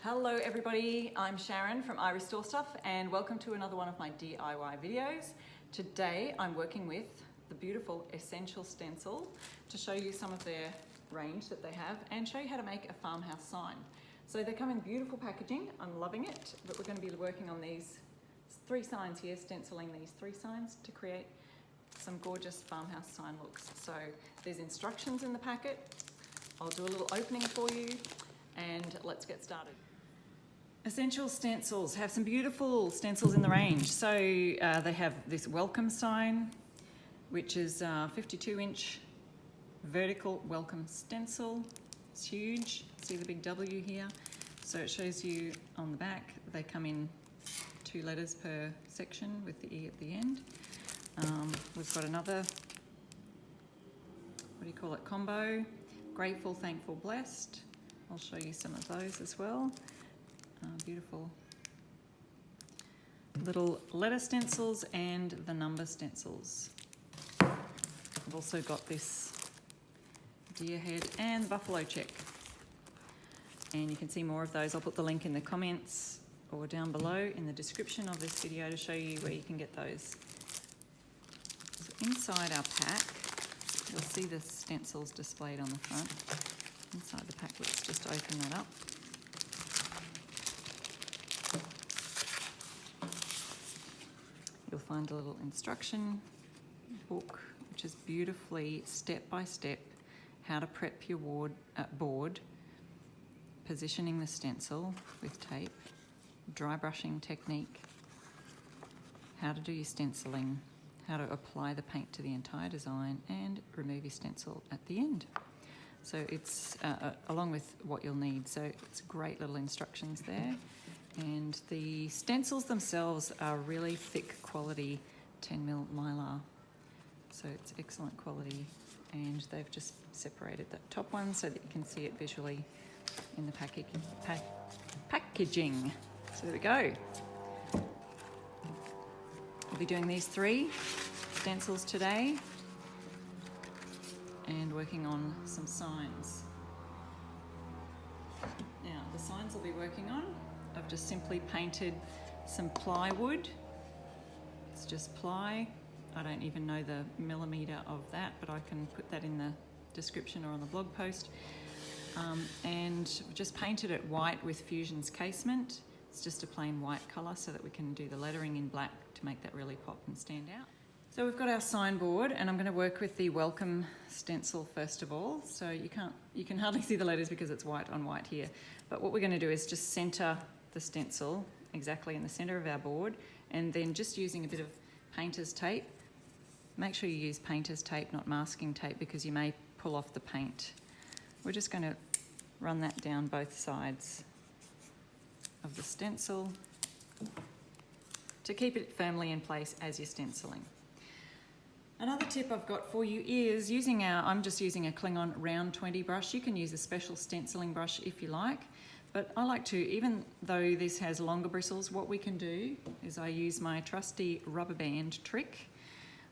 Hello everybody, I'm Sharon from iRestoreStuff and welcome to another one of my DIY videos. Today I'm working with the beautiful Essential Stencil to show you some of their range that they have and show you how to make a farmhouse sign. So they come in beautiful packaging, I'm loving it, but we're going to be working on these three signs here, stenciling these three signs to create some gorgeous farmhouse sign looks. So there's instructions in the packet, I'll do a little opening for you and let's get started. Essential Stencils have some beautiful stencils in the range. So they have this welcome sign, which is 52-inch vertical welcome stencil. It's huge. See the big W here? So it shows you on the back, they come in 2 letters per section with the E at the end. We've got another, combo. Grateful, thankful, blessed. I'll show you some of those as well. Beautiful little letter stencils and the number stencils. I've also got this deer head and buffalo check. And you can see more of those. I'll put the link in the comments or down below in the description of this video to show you where you can get those. So inside our pack, you'll see the stencils displayed on the front. Inside the pack, let's just open that up. You'll find a little instruction book, which is beautifully step-by-step how to prep your board, positioning the stencil with tape, dry brushing technique, how to do your stenciling, how to apply the paint to the entire design and remove your stencil at the end. So it's along with what you'll need. So it's great little instructions there. And the stencils themselves are really thick quality 10mm mylar. So it's excellent quality. And they've just separated that top one so that you can see it visually in the packaging. So there we go. I'll be doing these 3 stencils today and working on some signs. Now, the signs I'll be working on, I've just simply painted some plywood. It's just ply. I don't even know the millimetre of that, but I can put that in the description or on the blog post. And just painted it white with Fusion's casement. It's just a plain white colour so that we can do the lettering in black to make that really pop and stand out. So we've got our sign board and I'm going to work with the welcome stencil first of all. So you can hardly see the letters because it's white on white here. But what we're going to do is just centre the stencil exactly in the centre of our board and then just using a bit of painter's tape. Make sure you use painter's tape, not masking tape, because you may pull off the paint. We're just going to run that down both sides of the stencil to keep it firmly in place as you're stenciling. Another tip I've got for you is I'm just using a Klingon round 20 brush. You can use a special stenciling brush if you like, but I like to, even though this has longer bristles, what we can do is I use my trusty rubber band trick,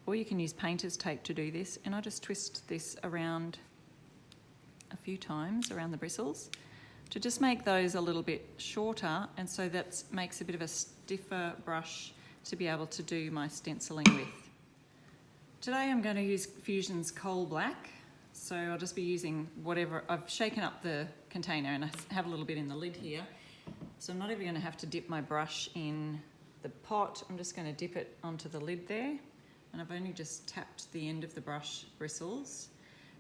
or you can use painter's tape to do this, and I just twist this around a few times around the bristles to just make those a little bit shorter, and so that makes a bit of a stiffer brush to be able to do my stenciling with. Today I'm going to use Fusion's Coal Black, so I'll just be using whatever. I've shaken up the container and I have a little bit in the lid here, so I'm not even going to have to dip my brush in the pot. I'm just going to dip it onto the lid there, and I've only just tapped the end of the brush bristles.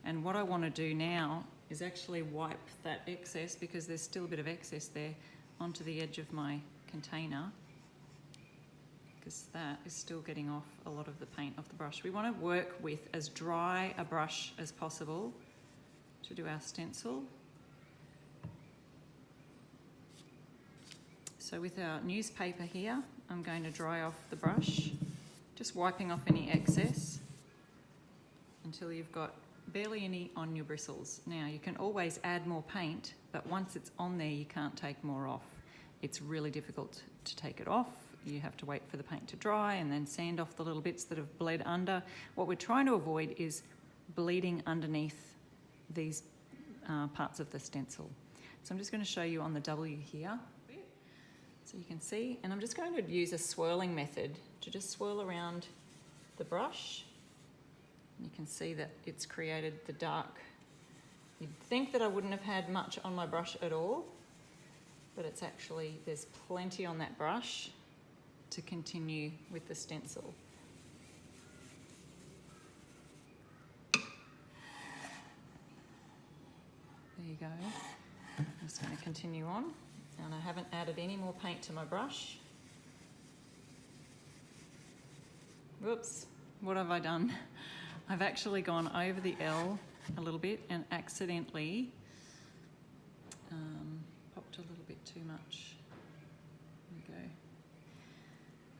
And what I want to do now is actually wipe that excess, because there's still a bit of excess there, onto the edge of my container, because that is still getting off a lot of the paint off the brush. We want to work with as dry a brush as possible to do our stencil. So with our newspaper here, I'm going to dry off the brush, just wiping off any excess until you've got barely any on your bristles. Now you can always add more paint, but once it's on there you can't take more off. It's really difficult to take it off. You have to wait for the paint to dry and then sand off the little bits that have bled under. What we're trying to avoid is bleeding underneath these parts of the stencil. So I'm just going to show you on the W here, so you can see, and I'm just going to use a swirling method to just swirl around the brush. You can see that it's created the dark. You'd think that I wouldn't have had much on my brush at all, but it's actually, there's plenty on that brush to continue with the stencil. There you go. I'm just going to continue on, and I haven't added any more paint to my brush. Whoops, what have I done? I've actually gone over the L a little bit and accidentally popped a little bit too much. There we go.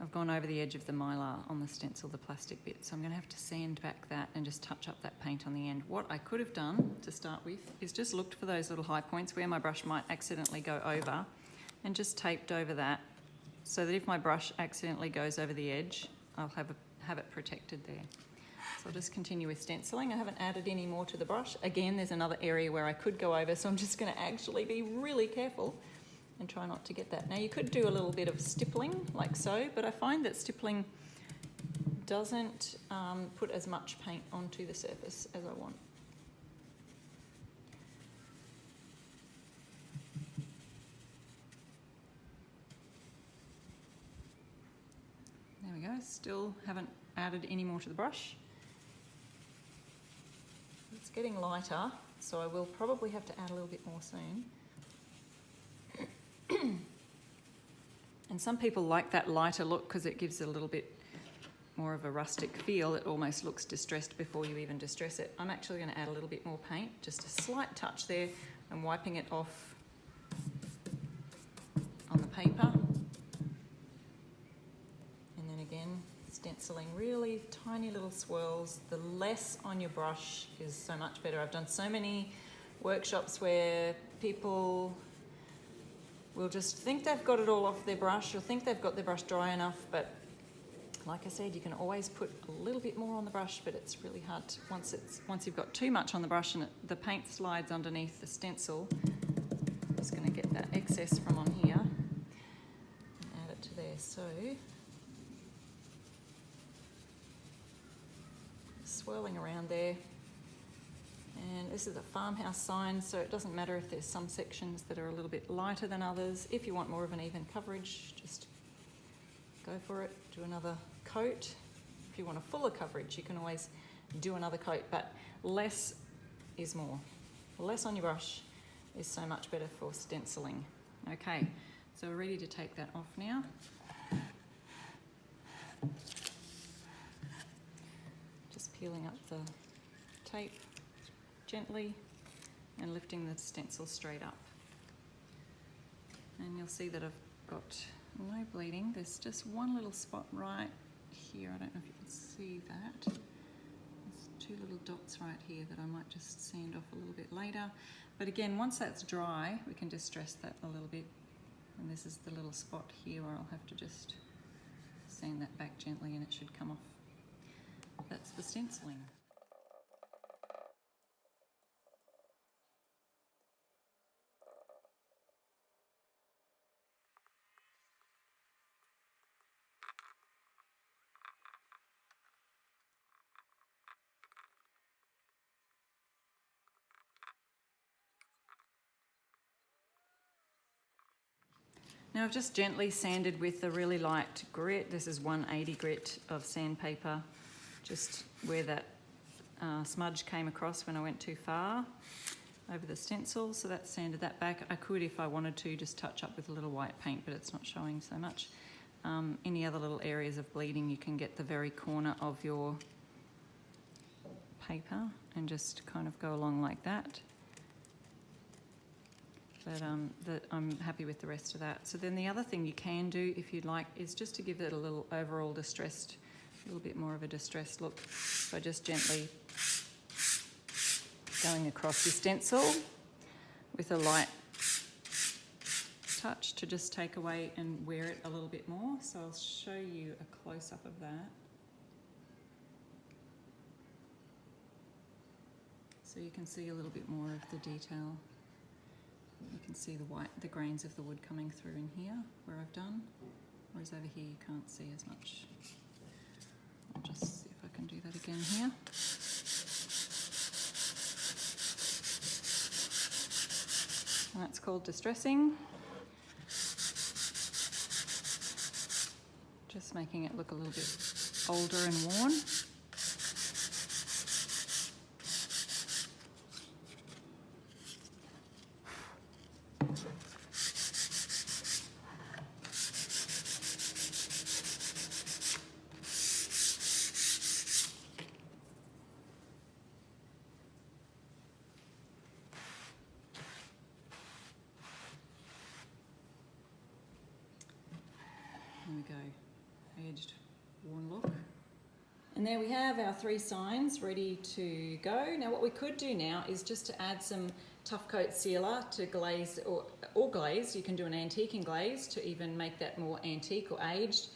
I've gone over the edge of the mylar on the stencil, the plastic bit, so I'm going to have to sand back that and just touch up that paint on the end. What I could have done to start with is just looked for those little high points where my brush might accidentally go over and just taped over that, so that if my brush accidentally goes over the edge, I'll have it protected there. So I'll just continue with stenciling. I haven't added any more to the brush. Again, there's another area where I could go over, so I'm just going to actually be really careful and try not to get that. Now you could do a little bit of stippling like so, but I find that stippling doesn't put as much paint onto the surface as I want. There we go, still haven't added any more to the brush. It's getting lighter, so I will probably have to add a little bit more soon. And some people like that lighter look because it gives it a little bit more of a rustic feel. It almost looks distressed before you even distress it. I'm actually going to add a little bit more paint, just a slight touch there, and wiping it off on the paper. And then again, stenciling really tiny little swirls. The less on your brush is so much better. I've done so many workshops where people will just think they've got it all off their brush or think they've got their brush dry enough, but like I said, you can always put a little bit more on the brush, but it's really hard to, once you've got too much on the brush and the paint slides underneath the stencil. I'm just going to get that excess from on here and add it to there. So swirling around there. And this is a farmhouse sign, so it doesn't matter if there's some sections that are a little bit lighter than others. If you want more of an even coverage, just go for it. Do another coat. If you want a fuller coverage, you can always do another coat, but less is more. Less on your brush is so much better for stenciling. Okay, so we're ready to take that off now. Just peeling up the tape gently and lifting the stencil straight up. And you'll see that I've got no bleeding. There's just one little spot right here. I don't know if you can see that. There's two little dots right here that I might just sand off a little bit later. But again, once that's dry, we can distress that a little bit. And this is the little spot here where I'll have to just sand that back gently and it should come off. That's the stenciling. Now I've just gently sanded with a really light grit. This is 180 grit of sandpaper, just where that smudge came across when I went too far over the stencil. So that sanded that back. I could, if I wanted to, just touch up with a little white paint, but it's not showing so much. Any other little areas of bleeding, you can get the very corner of your paper and just kind of go along like that. But I'm happy with the rest of that. So then the other thing you can do, if you'd like, is just to give it a little overall distressed, a little bit more of a distressed look. So just gently going across your stencil with a light touch to just take away and wear it a little bit more. So I'll show you a close-up of that. So you can see a little bit more of the detail You can see the grains of the wood coming through in here where I've done, whereas over here you can't see as much. I'll just see if I can do that again here. And that's called distressing. Just making it look a little bit older and worn. There we go, edged, worn look. And there we have our 3 signs ready to go. Now what we could do now is just to add some tough coat sealer to glaze, or glaze. You can do an antique and glaze to even make that more antique or aged.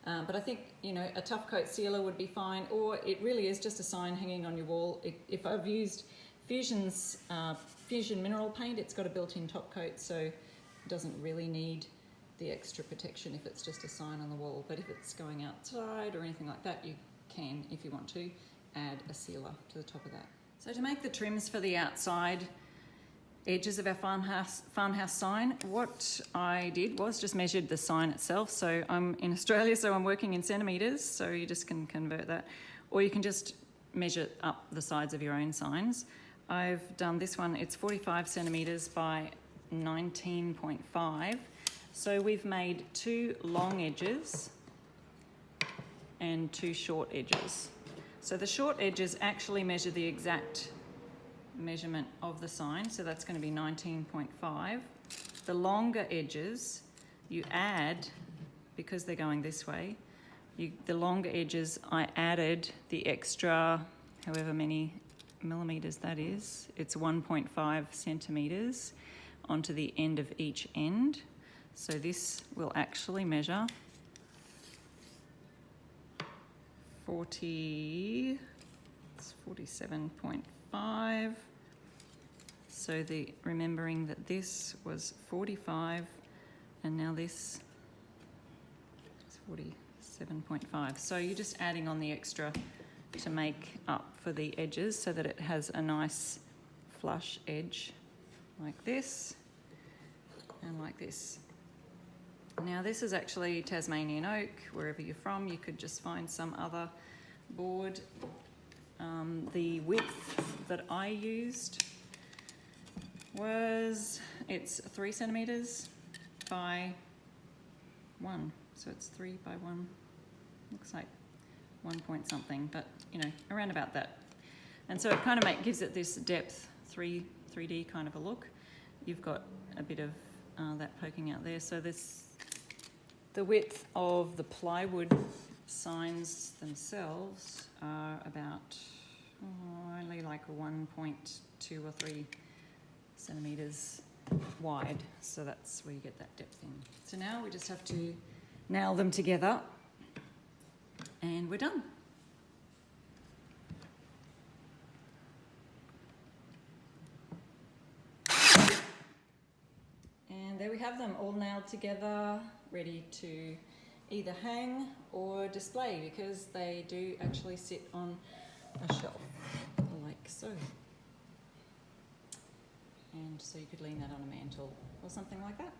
But I think, you know, a tough coat sealer would be fine, or it really is just a sign hanging on your wall. If I've used Fusion mineral paint, it's got a built-in top coat, so it doesn't really need the extra protection if it's just a sign on the wall. But if it's going outside or anything like that, you can, if you want to, add a sealer to the top of that. So to make the trims for the outside edges of our farmhouse sign, what I did was just measured the sign itself. So I'm in Australia, so I'm working in centimetres, so you just can convert that. Or you can just measure up the sides of your own signs. I've done this one, it's 45 centimetres by 19.5. So we've made 2 long edges and 2 short edges. So the short edges actually measure the exact measurement of the sign, so that's going to be 19.5. The longer edges, you add, because they're going this way, the longer edges, I added the extra, however many millimetres that is, it's 1.5 centimetres onto the end of each end. So this will actually measure 47.5. So remembering that this was 45 and now this is 47.5. So you're just adding on the extra to make up for the edges so that it has a nice flush edge like this and like this. Now this is actually Tasmanian oak. Wherever you're from, you could just find some other board. The width that I used was, it's 3 centimetres by 1. So it's 3 by 1, looks like 1 point something, but you know, around about that. And so it kind of gives it this depth, 3D kind of a look. You've got a bit of that poking out there. So the width of the plywood signs themselves are about only like 1.2 or 3 centimetres wide. So that's where you get that depth in. So now we just have to nail them together and we're done. And there we have them all nailed together, ready to either hang or display, because they do actually sit on a shelf like so. And so you could lean that on a mantle or something like that.